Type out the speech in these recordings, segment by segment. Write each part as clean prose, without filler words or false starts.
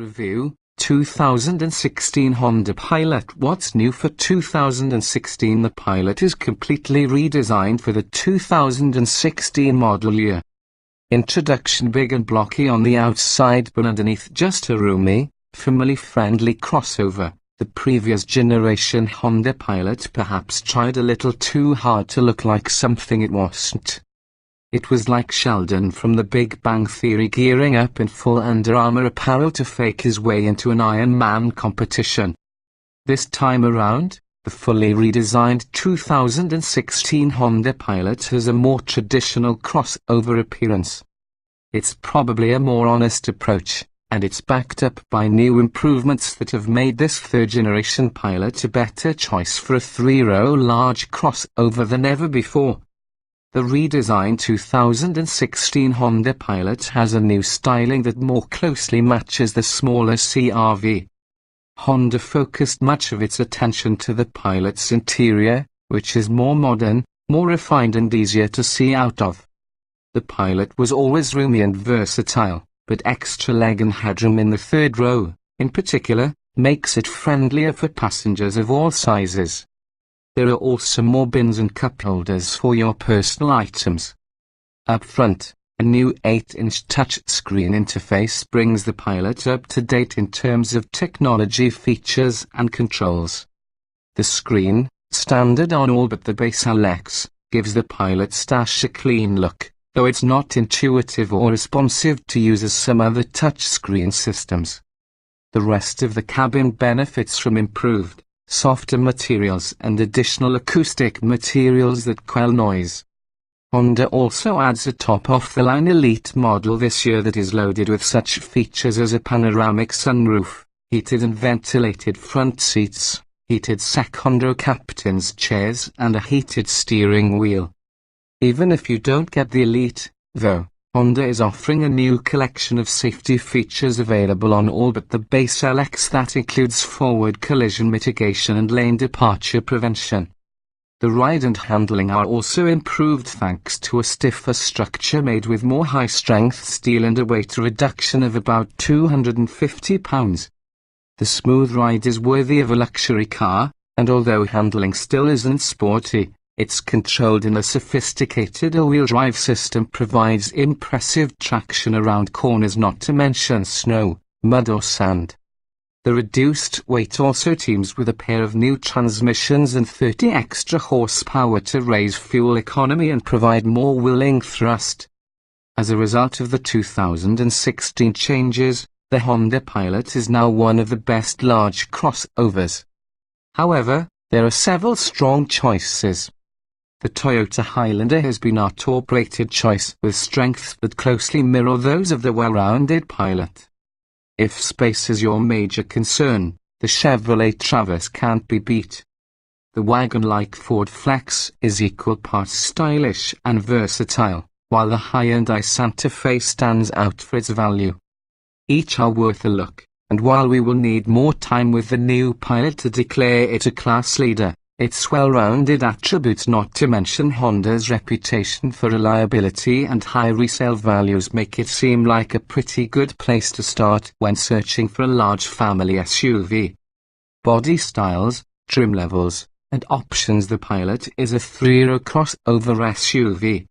Review, 2016 Honda Pilot. What's new for 2016? The Pilot is completely redesigned for the 2016 model year. Introduction: big and blocky on the outside but underneath just a roomy, family-friendly crossover. The previous generation Honda Pilot perhaps tried a little too hard to look like something it wasn't. It was like Sheldon from The Big Bang Theory gearing up in full Under Armour apparel to fake his way into an Iron Man competition. This time around, the fully redesigned 2016 Honda Pilot has a more traditional crossover appearance. It's probably a more honest approach, and it's backed up by new improvements that have made this third-generation Pilot a better choice for a three-row large crossover than ever before. The redesigned 2016 Honda Pilot has a new styling that more closely matches the smaller CR-V. Honda focused much of its attention to the Pilot's interior, which is more modern, more refined and easier to see out of. The Pilot was always roomy and versatile, but extra leg and headroom in the third row, in particular, makes it friendlier for passengers of all sizes. There are also more bins and cup holders for your personal items. Up front, a new 8-inch touchscreen interface brings the Pilot up to date in terms of technology, features and controls. The screen, standard on all but the base LX, gives the Pilot's dash a clean look, though it's not intuitive or responsive to use as some other touchscreen systems. The rest of the cabin benefits from improved, softer materials and additional acoustic materials that quell noise. Honda also adds a top-off-the-line Elite model this year that is loaded with such features as a panoramic sunroof, heated and ventilated front seats, heated second-row captain's chairs and a heated steering wheel. Even if you don't get the Elite, though, Honda is offering a new collection of safety features available on all but the base LX that includes forward collision mitigation and lane departure prevention. The ride and handling are also improved thanks to a stiffer structure made with more high-strength steel and a weight reduction of about 250 pounds. The smooth ride is worthy of a luxury car, and although handling still isn't sporty, it's controlled in a sophisticated all-wheel drive system provides impressive traction around corners, not to mention snow, mud or sand. The reduced weight also teams with a pair of new transmissions and 30 extra horsepower to raise fuel economy and provide more wheeling thrust. As a result of the 2016 changes, the Honda Pilot is now one of the best large crossovers. However, there are several strong choices. The Toyota Highlander has been our top-rated choice, with strengths that closely mirror those of the well-rounded Pilot. If space is your major concern, the Chevrolet Traverse can't be beat. The wagon-like Ford Flex is equal parts stylish and versatile, while the Hyundai Santa Fe stands out for its value. Each are worth a look, and while we will need more time with the new Pilot to declare it a class leader, its well-rounded attributes, not to mention Honda's reputation for reliability and high resale values, make it seem like a pretty good place to start when searching for a large family SUV. Body styles, trim levels, and options. The Pilot is a three-row crossover SUV.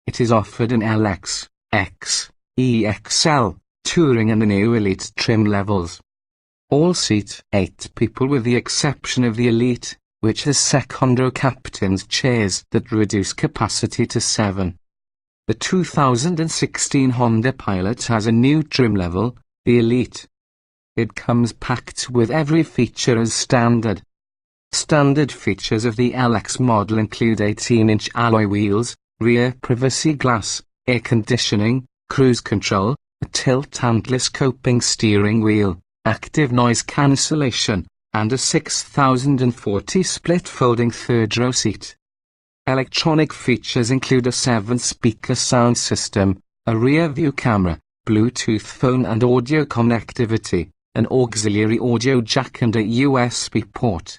It is offered in LX, X, EXL, Touring and the new Elite trim levels. All seat 8 people with the exception of the Elite, which has second-row captain's chairs that reduce capacity to 7. The 2016 Honda Pilot has a new trim level, the Elite. It comes packed with every feature as standard. Standard features of the LX model include 18-inch alloy wheels, rear privacy glass, air conditioning, cruise control, a tilt and telescoping steering wheel, active noise cancellation, and a 6040 split folding third-row seat. Electronic features include a 7-speaker sound system, a rear-view camera, Bluetooth phone and audio connectivity, an auxiliary audio jack and a USB port.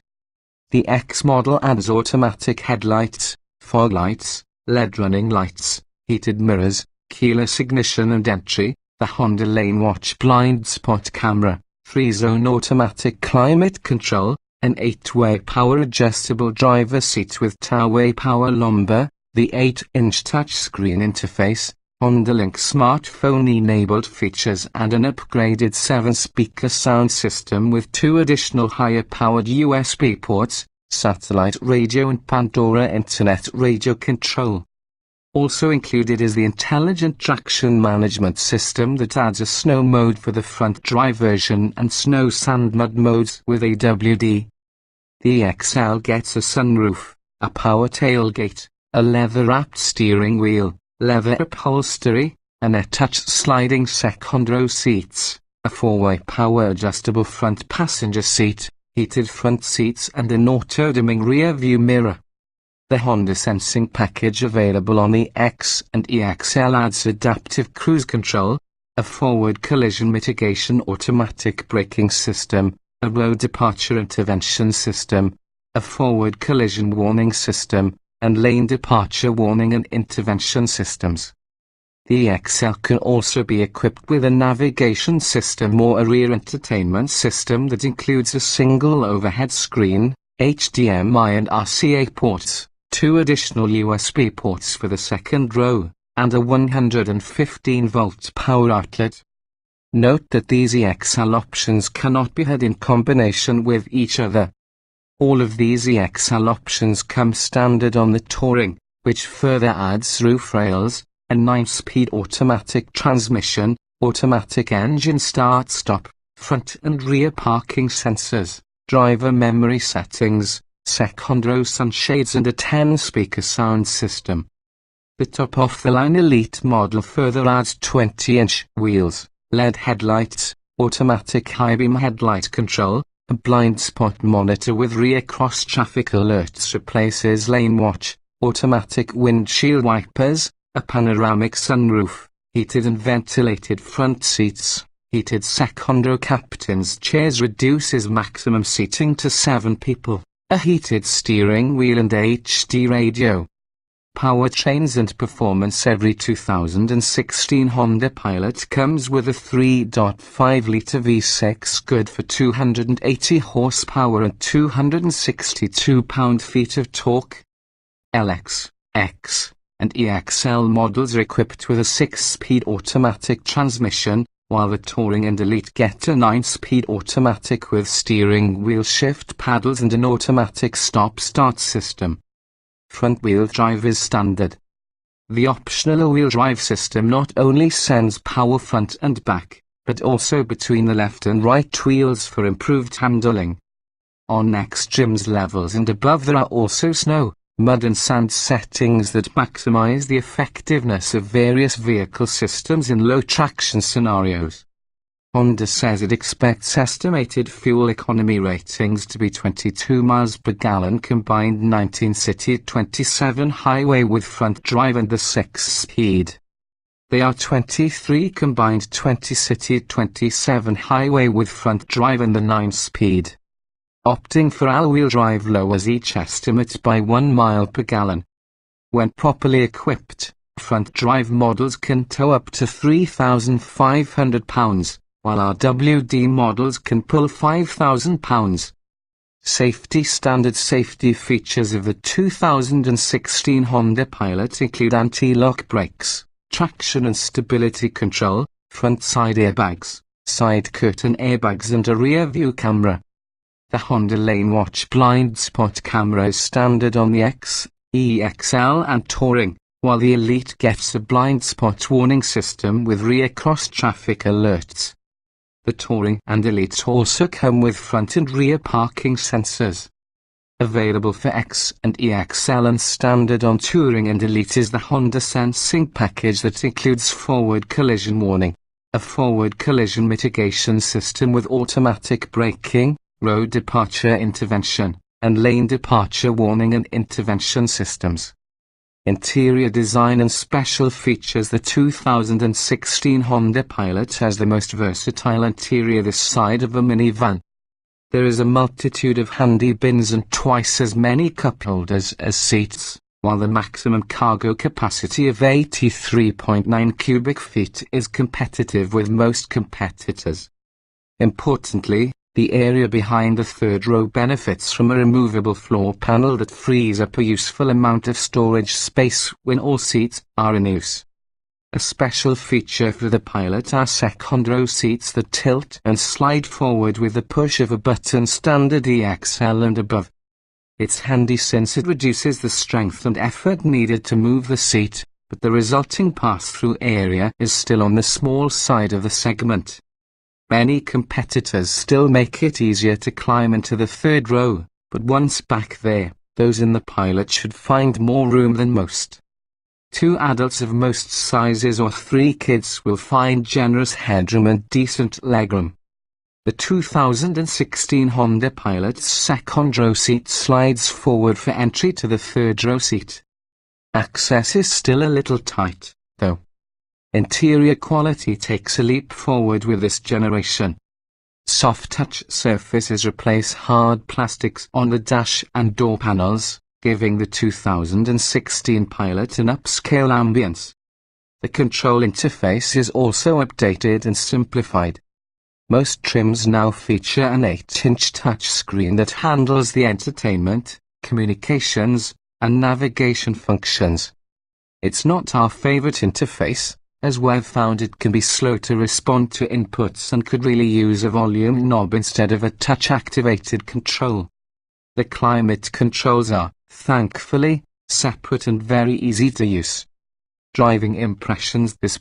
The X model adds automatic headlights, fog lights, LED running lights, heated mirrors, keyless ignition and entry, The Honda Lane Watch blind spot camera, 3-zone automatic climate control, an 8-way power adjustable driver seat with two-way power lumbar, the 8-inch touchscreen interface, Honda Link smartphone-enabled features and an upgraded 7-speaker sound system with 2 additional higher-powered USB ports, satellite radio and Pandora Internet radio control. Also included is the intelligent traction management system that adds a snow mode for the front drive version and snow sand mud modes with AWD. The EXL gets a sunroof, a power tailgate, a leather-wrapped steering wheel, leather upholstery, and a touch-sliding second row seats, a 4-way power adjustable front passenger seat, heated front seats and an auto-dimming rear view mirror. The Honda Sensing package available on the X and EXL adds adaptive cruise control, a forward collision mitigation automatic braking system, a road departure intervention system, a forward collision warning system, and lane departure warning and intervention systems. The EXL can also be equipped with a navigation system or a rear entertainment system that includes a single overhead screen, HDMI and RCA ports, 2 additional USB ports for the second row, and a 115-volt power outlet. Note that these EXL options cannot be had in combination with each other. All of these EXL options come standard on the Touring, which further adds roof rails, a 9-speed automatic transmission, automatic engine start-stop, front and rear parking sensors, driver memory settings, second row sunshades and a 10-speaker sound system. The top-off-the-line Elite model further adds 20-inch wheels, LED headlights, automatic high-beam headlight control, a blind spot monitor with rear cross-traffic alerts replaces lane watch, automatic windshield wipers, a panoramic sunroof, heated and ventilated front seats, heated second row captain's chairs reduces maximum seating to 7 people, a heated steering wheel and HD radio. Powertrains and performance. Every 2016 Honda Pilot comes with a 3.5-litre V6 good for 280 horsepower and 262 pound-feet of torque. LX, X, and EXL models are equipped with a 6-speed automatic transmission, while the Touring and Elite get a 9-speed automatic with steering wheel shift paddles and an automatic stop-start system. Front-wheel drive is standard. The optional all-wheel drive system not only sends power front and back, but also between the left and right wheels for improved handling. On extreme levels and above there are also snow, mud and sand settings that maximize the effectiveness of various vehicle systems in low traction scenarios. Honda says it expects estimated fuel economy ratings to be 22 miles per gallon combined 19 city 27 highway with front drive and the 6-speed. They are 23 combined 20 city 27 highway with front drive and the 9-speed. Opting for all-wheel drive lowers each estimate by 1 mile per gallon. When properly equipped, front drive models can tow up to 3,500 pounds. While RWD models can pull 5,000 pounds. Safety. Standard safety features of the 2016 Honda Pilot include anti-lock brakes, traction and stability control, front side airbags, side curtain airbags and a rear view camera. The Honda Lane Watch blind spot camera is standard on the X, EXL and Touring, while the Elite gets a blind spot warning system with rear cross-traffic alerts. The Touring and Elite also come with front and rear parking sensors. Available for X and EXL and standard on Touring and Elite is the Honda Sensing package that includes forward collision warning, a forward collision mitigation system with automatic braking, road departure intervention, and lane departure warning and intervention systems. Interior design and special features. The 2016 Honda Pilot has the most versatile interior this side of a minivan. There is a multitude of handy bins and twice as many cup holders as seats. while the maximum cargo capacity of 83.9 cubic feet is competitive with most competitors. Importantly, the area behind the third row benefits from a removable floor panel that frees up a useful amount of storage space when all seats are in use. A special feature for the Pilot are second row seats that tilt and slide forward with the push of a button, standard EXL and above. It's handy since it reduces the strength and effort needed to move the seat, but the resulting pass-through area is still on the small side of the segment. Many competitors still make it easier to climb into the third row, but once back there, those in the Pilot should find more room than most. 2 adults of most sizes or 3 kids will find generous headroom and decent legroom. The 2016 Honda Pilot's second row seat slides forward for entry to the third row seat. Access is still a little tight, though. Interior quality takes a leap forward with this generation. Soft touch surfaces replace hard plastics on the dash and door panels, giving the 2016 Pilot an upscale ambience. The control interface is also updated and simplified. Most trims now feature an 8-inch touchscreen that handles the entertainment, communications, and navigation functions. It's not our favorite interface, as we've found it can be slow to respond to inputs and could really use a volume knob instead of a touch-activated control. The climate controls are, thankfully, separate and very easy to use. Driving impressions. This